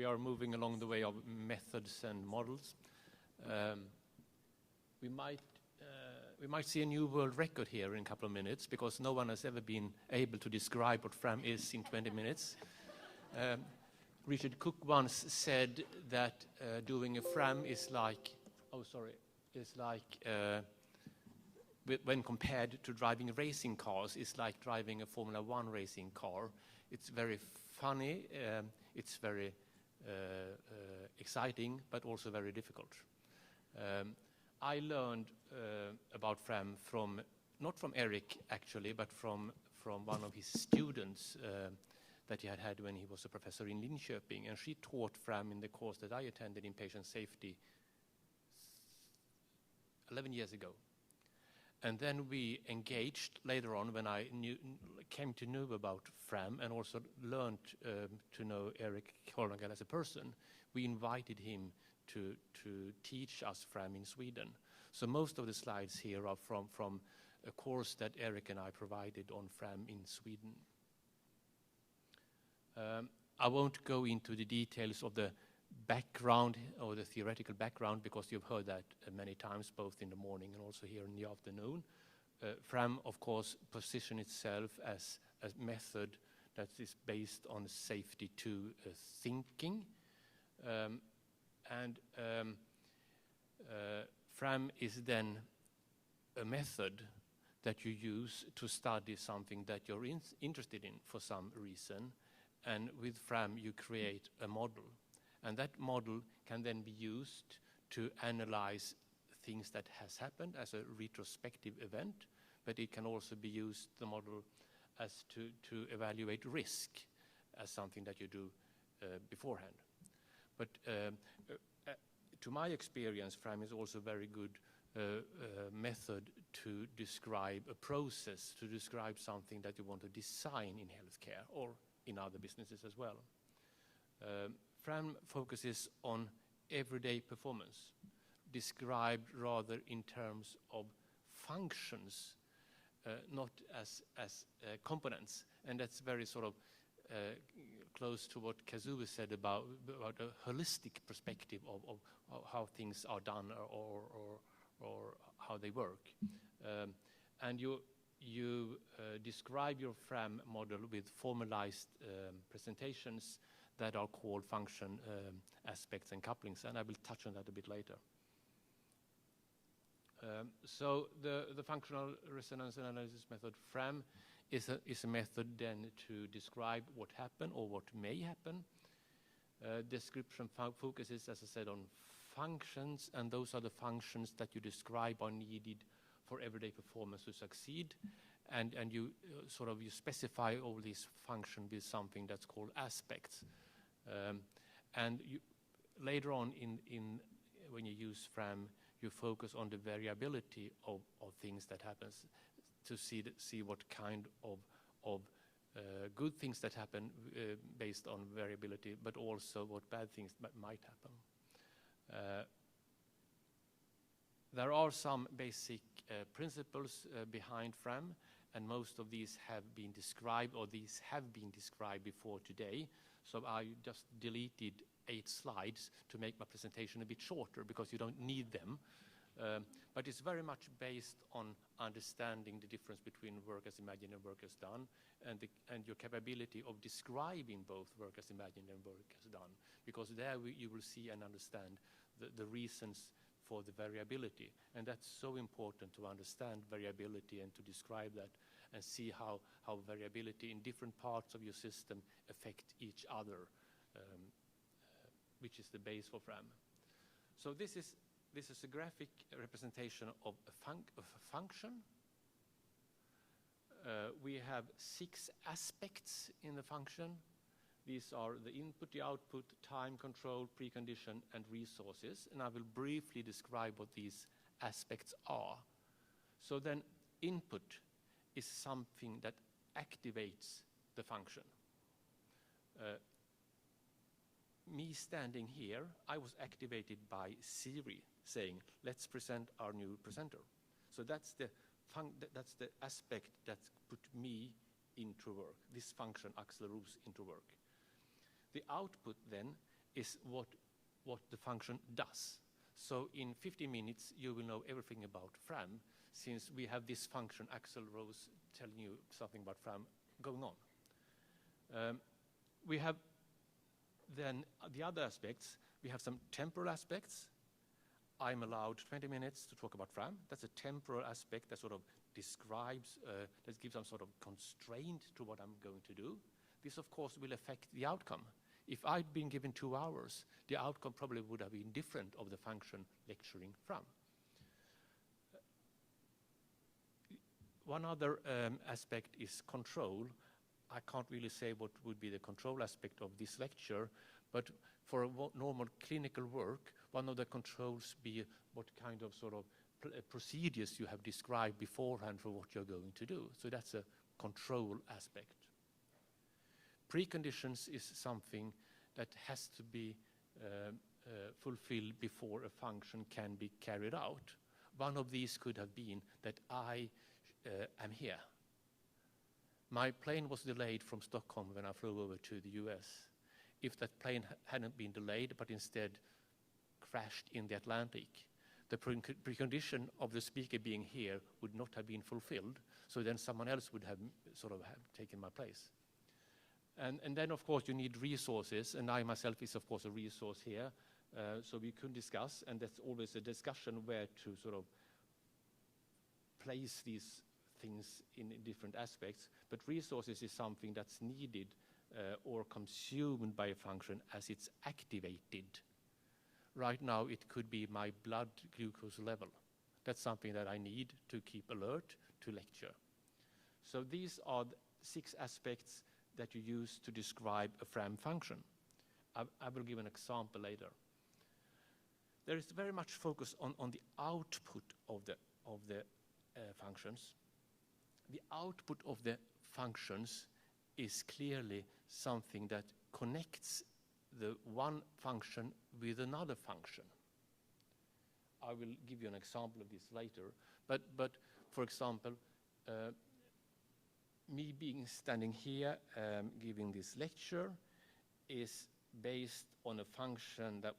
we are moving along the way of methods and models. We might see a new world record here in a couple of minutes, because no one has ever been able to describe what FRAM is in 20 minutes. Richard Cook once said that doing a FRAM is like, when compared to driving racing cars, it's like driving a Formula One racing car. It's very funny, it's very exciting, but also very difficult. I learned about FRAM not from Eric actually, but from one of his students that he had when he was a professor in Linköping, and she taught FRAM in the course that I attended in patient safety 11 years ago. And then we engaged later on when I came to know about FRAM and also learned to know Eric Holmgren as a person. We invited him to teach us FRAM in Sweden. So most of the slides here are from a course that Eric and I provided on FRAM in Sweden. I won't go into the details of the background or the theoretical background, because you've heard that many times, both in the morning and also here in the afternoon. FRAM, of course, positions itself as a method that is based on safety to thinking. FRAM is then a method that you use to study something that you're interested in for some reason. And with FRAM, you create a model. And that model can then be used to analyze things that has happened as a retrospective event, but it can also be used, the model, as to evaluate risk as something that you do beforehand. But to my experience, FRAM is also a very good method to describe a process, to describe something that you want to design in healthcare or in other businesses as well. FRAM focuses on everyday performance, described rather in terms of functions, not as components. And that's very sort of close to what Kazuo said about a holistic perspective of how things are done or how they work. And you describe your FRAM model with formalized presentations that are called function aspects and couplings, and I will touch on that a bit later. So the functional resonance analysis method, FRAM, is a method then to describe what happened or what may happen. Description focuses, as I said, on functions, and those are the functions that you describe are needed for everyday performance to succeed. And you you specify all these functions with something that's called aspects. And later on when you use FRAM, you focus on the variability of things that happens to see what kind of good things that happen based on variability, but also what bad things might happen. There are some basic principles behind FRAM, and most of these have been described, or these have been described before today. So I just deleted 8 slides to make my presentation a bit shorter, because you don't need them. But it's very much based on understanding the difference between work as imagined and work as done, and your capability of describing both work as imagined and work as done, because there you will see and understand the reasons for the variability. And that's so important, to understand variability and to describe that and see how variability in different parts of your system affect each other, which is the base for FRAM. So this is a graphic representation of a function. We have 6 aspects in the function. These are the input, the output, time control, precondition, and resources. And I will briefly describe what these aspects are. So then input is something that activates the function. Me standing here, I was activated by Siri saying, let's present our new presenter. So that's the aspect that put me into work, this function Axel Ros into work. The output then is what the function does. So in 15 minutes, you will know everything about FRAM, since we have this function, Axel Ros, telling you something about FRAM going on. We have then the other aspects. We have some temporal aspects. I'm allowed 20 minutes to talk about FRAM. That's a temporal aspect that sort of describes, that gives some sort of constraint to what I'm going to do. This, of course, will affect the outcome. If I'd been given 2 hours, the outcome probably would have been different of the function lecturing FRAM. One other aspect is control. I can't really say what would be the control aspect of this lecture, but for normal clinical work, one of the controls be what kind of sort of procedures you have described beforehand for what you're going to do. So that's a control aspect. Preconditions is something that has to be fulfilled before a function can be carried out. One of these could have been that I am here. My plane was delayed from Stockholm when I flew over to the US. If that plane hadn't been delayed, but instead crashed in the Atlantic, the precondition of the speaker being here would not have been fulfilled, so then someone else would have sort of taken my place. And then, of course, you need resources, and I myself is, of course, a resource here, so we could discuss, and that's always a discussion where to sort of place these things in different aspects, but resources is something that's needed or consumed by a function as it's activated. Right now, it could be my blood glucose level. That's something that I need to keep alert to lecture. So these are the 6 aspects that you use to describe a FRAM function. I will give an example later. There is very much focus on the output of the functions. The output of the functions is clearly something that connects the one function with another function. I will give you an example of this later, but for example, me standing here giving this lecture is based on a function that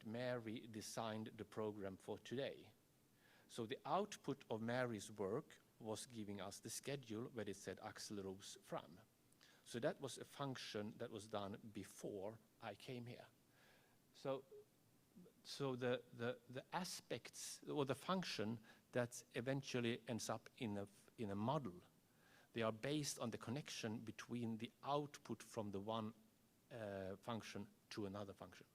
Mary designed the program for today. So the output of Mary's work was giving us the schedule where it said Axel Ros FRAM. So that was a function that was done before I came here. So the aspects or the function that eventually ends up in a model, they are based on the connection between the output from the one function to another function.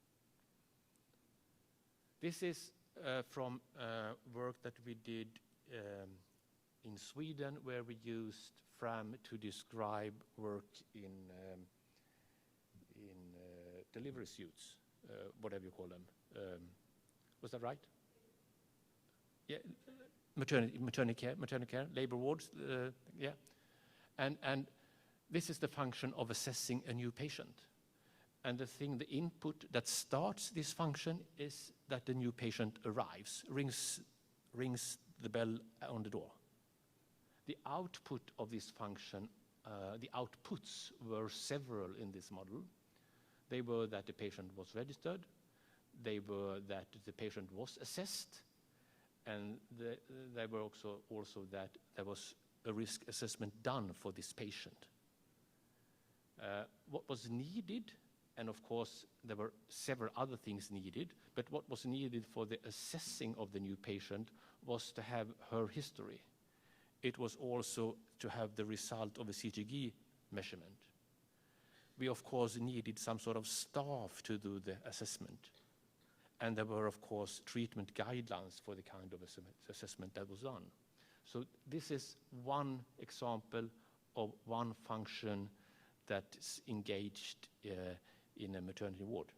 This is from work that we did in Sweden, where we used FRAM to describe work in delivery suits, whatever you call them. Was that right? Yeah, maternity care, labor wards, yeah. And this is the function of assessing a new patient. And the input that starts this function is that the new patient arrives, rings the bell on the door. The output of this function, the outputs were several in this model. They were that the patient was registered, they were that the patient was assessed, and they were also that there was a risk assessment done for this patient. What was needed, and of course there were several other things needed, but what was needed for the assessing of the new patient was to have her history. It was also to have the result of a CTG measurement. We of course needed some sort of staff to do the assessment. And there were of course treatment guidelines for the kind of assessment that was done. So this is one example of one function that's engaged in a maternity ward.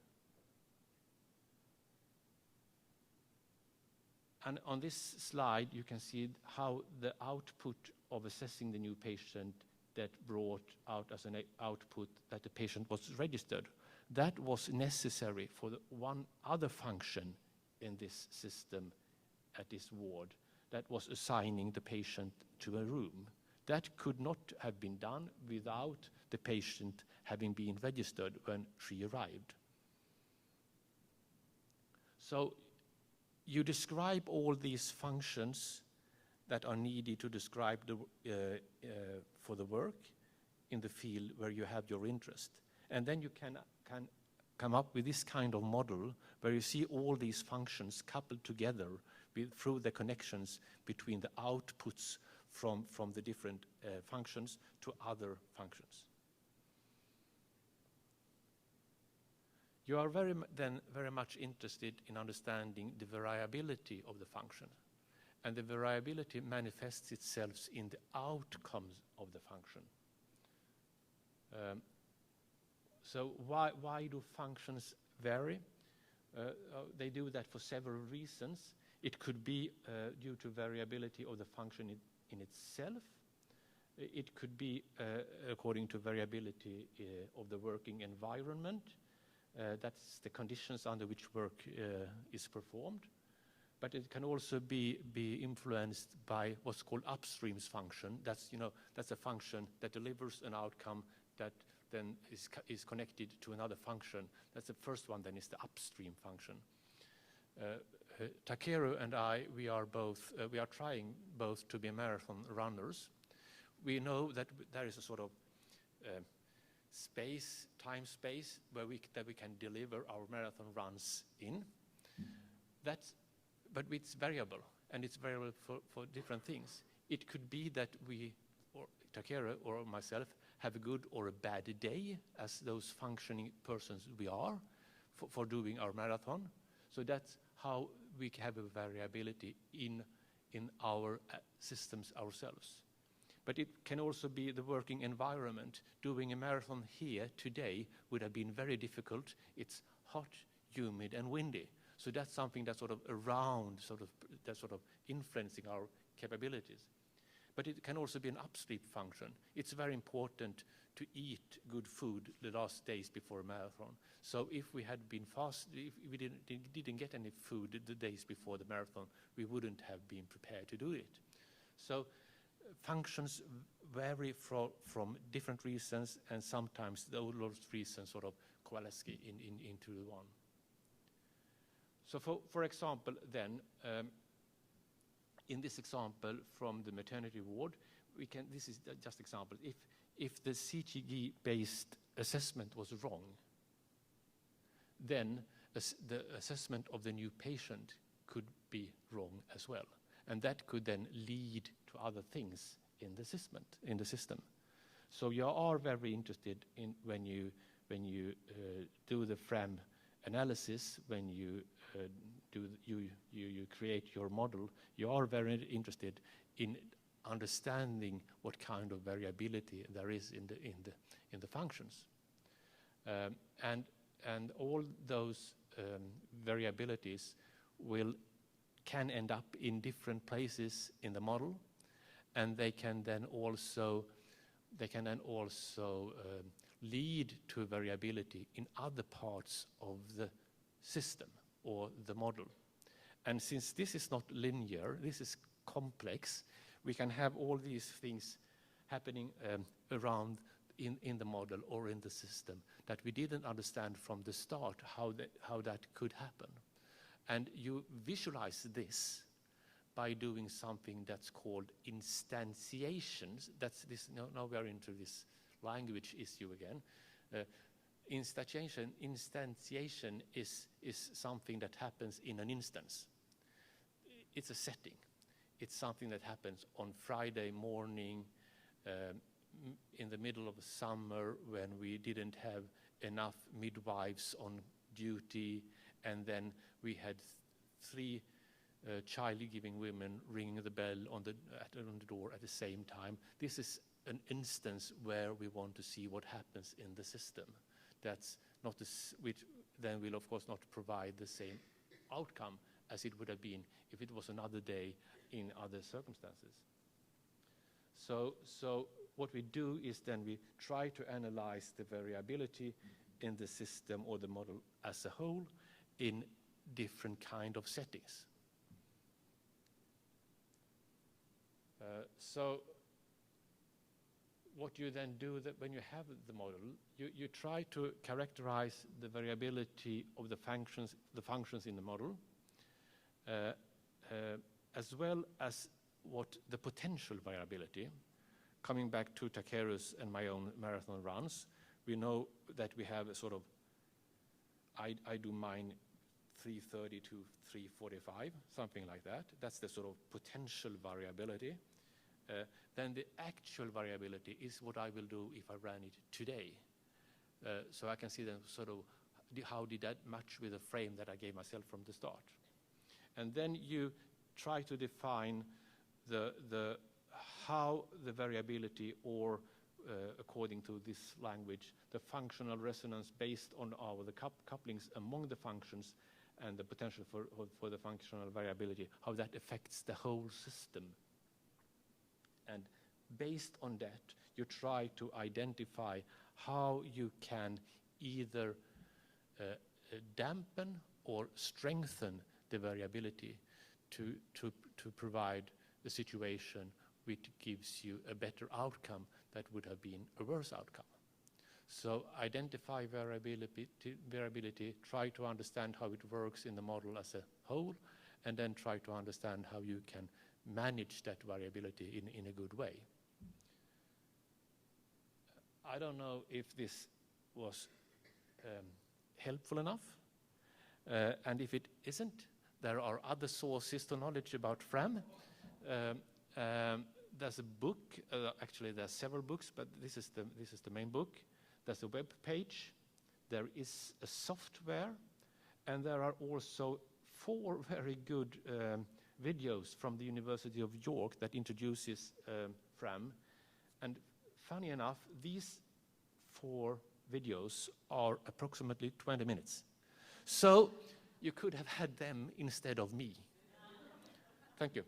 And on this slide, you can see how the output of assessing the new patient that brought out as an output that the patient was registered, that was necessary for the one other function in this system at this ward, that was assigning the patient to a room. That could not have been done without the patient having been registered when she arrived. So you describe all these functions that are needed to describe for the work in the field where you have your interest. And then you can come up with this kind of model where you see all these functions coupled together through the connections between the outputs from the different functions to other functions. You are very much interested in understanding the variability of the function. And the variability manifests itself in the outcomes of the function. So why do functions vary? They do that for several reasons. It could be due to variability of the function in itself. It could be according to variability of the working environment. That's the conditions under which work is performed. But it can also be influenced by what's called upstreams function. That's a function that delivers an outcome that then is connected to another function. That's the first one. Then is the upstream function. Takeru and I, we are trying both to be marathon runners. We know that there is a sort of time space where that we can deliver our marathon runs in. But it's variable, and it's variable for different things. It could be that we, or Takeru or myself, have a good or a bad day as those functioning persons we are for doing our marathon. So that's how we have a variability in our systems ourselves. But it can also be the working environment. Doing a marathon here today would have been very difficult. It's hot, humid, and windy. So that's something that's sort of around, that's sort of influencing our capabilities. But it can also be an upstream function. It's very important to eat good food the last days before a marathon. So if we had been if we didn't get any food the days before the marathon, we wouldn't have been prepared to do it. So functions vary from different reasons, and sometimes those reasons sort of coalesce into one. So for example, then, in this example from the maternity ward, this is just example. If the CTG-based assessment was wrong, then the assessment of the new patient could be wrong as well. And that could then lead to other things in the system. So you are very interested in when you do the FRAM analysis, when you you create your model, you are very interested in understanding what kind of variability there is in the functions, and all those variabilities can end up in different places in the model, and they can then also lead to variability in other parts of the system or the model. And since this is not linear, this is complex, we can have all these things happening around in the model or in the system that we didn't understand from the start how that could happen. And you visualize this by doing something that's called instantiations. That's this. Now we are into this language issue again. Instantiation is something that happens in an instance. It's a setting. It's something that happens on Friday morning in the middle of the summer when we didn't have enough midwives on duty, and then we had 3 child-giving women ringing the bell on the door at the same time. This is an instance where we want to see what happens in the system. That's not which then will of course not provide the same outcome as it would have been if it was another day in other circumstances. So what we do is then we try to analyze the variability in the system or the model as a whole in different kind of settings. what you then do that when you have the model, you try to characterize the variability of the functions in the model, as well as what the potential variability. Coming back to Takeru's and my own marathon runs, we know that we have a sort of, I do mine 3:30 to 3:45, something like that. That's the sort of potential variability. Then the actual variability is what I will do if I ran it today. So I can see then sort of how did that match with the frame that I gave myself from the start. And then you try to define how the variability, or according to this language, the functional resonance based on the couplings among the functions and the potential for the functional variability, how that affects the whole system. And based on that, you try to identify how you can either dampen or strengthen the variability to provide a situation which gives you a better outcome that would have been a worse outcome. So identify variability, try to understand how it works in the model as a whole, and then try to understand how you can manage that variability in a good way. I don't know if this was helpful enough, and if it isn't, there are other sources to knowledge about FRAM. There's a book, actually there's several books, but this is the main book. There's a web page, there is a software, and there are also 4 very good videos from the University of York that introduces FRAM. And funny enough, these 4 videos are approximately 20 minutes. So you could have had them instead of me. Thank you.